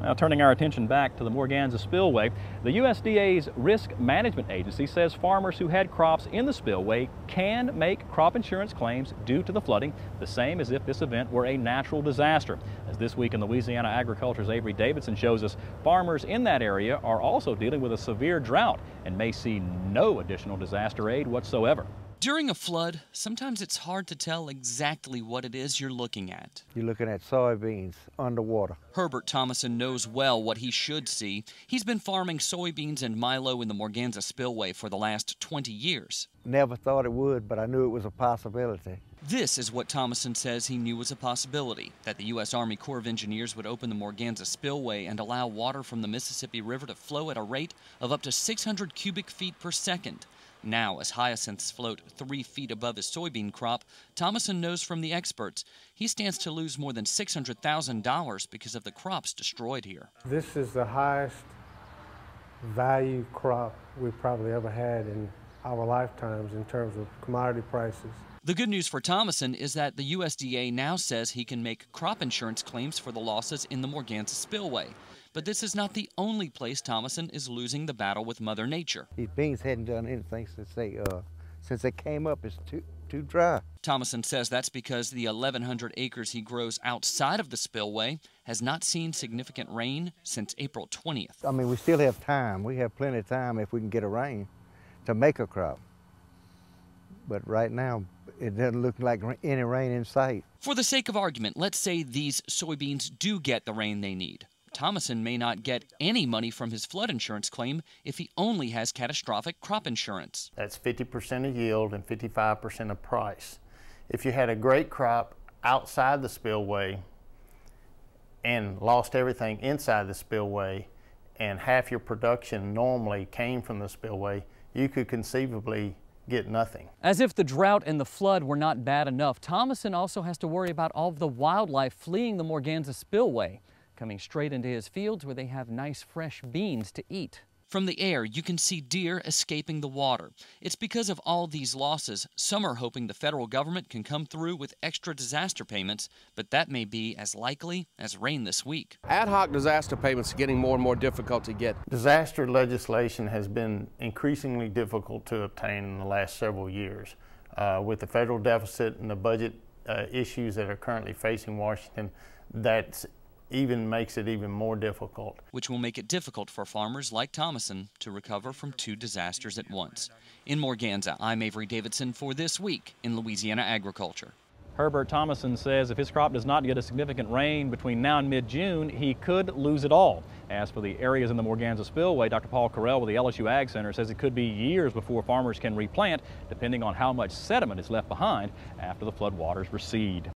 Now, turning our attention back to the Morganza spillway, the USDA's Risk Management Agency says farmers who had crops in the spillway can make crop insurance claims due to the flooding, the same as if this event were a natural disaster. As This Week in Louisiana Agriculture's Avery Davidson shows us, farmers in that area are also dealing with a severe drought and may see no additional disaster aid whatsoever. During a flood, sometimes it's hard to tell exactly what it is you're looking at. You're looking at soybeans underwater. Herbert Thomasson knows well what he should see. He's been farming soybeans and milo in the Morganza spillway for the last 20 years. Never thought it would, but I knew it was a possibility. This is what Thomasson says he knew was a possibility, that the U.S. Army Corps of Engineers would open the Morganza spillway and allow water from the Mississippi River to flow at a rate of up to 600 cubic feet per second. Now, as hyacinths float 3 feet above his soybean crop, Thomasson knows from the experts he stands to lose more than $600,000 because of the crops destroyed here. This is the highest value crop we've probably ever had in our lifetimes in terms of commodity prices. The good news for Thomasson is that the USDA now says he can make crop insurance claims for the losses in the Morganza spillway. But this is not the only place Thomasson is losing the battle with Mother Nature. These beans hadn't done anything since they came up. It's too dry. Thomasson says that's because the 1,100 acres he grows outside of the spillway has not seen significant rain since April 20th. I mean, we still have time. We have plenty of time if we can get a rain to make a crop. But right now, it doesn't look like any rain in sight. For the sake of argument, let's say these soybeans do get the rain they need. Thomasson may not get any money from his flood insurance claim if he only has catastrophic crop insurance. That's 50% of yield and 55% of price. If you had a great crop outside the spillway and lost everything inside the spillway and half your production normally came from the spillway, you could conceivably get nothing. As if the drought and the flood were not bad enough, Thomasson also has to worry about all of the wildlife fleeing the Morganza spillway, coming straight into his fields where they have nice fresh beans to eat. From the air, you can see deer escaping the water. It's because of all these losses. Some are hoping the federal government can come through with extra disaster payments, but that may be as likely as rain this week. Ad hoc disaster payments are getting more and more difficult to get. Disaster legislation has been increasingly difficult to obtain in the last several years. With the federal deficit and the budget issues that are currently facing Washington, that makes it even more difficult. Which will make it difficult for farmers like Thomasson to recover from 2 disasters at once. In Morganza, I'm Avery Davidson for This Week in Louisiana Agriculture. Herbert Thomasson says if his crop does not get a significant rain between now and mid-June, he could lose it all. As for the areas in the Morganza spillway, Dr. Paul Carell with the LSU Ag Center says it could be years before farmers can replant, depending on how much sediment is left behind after the floodwaters recede.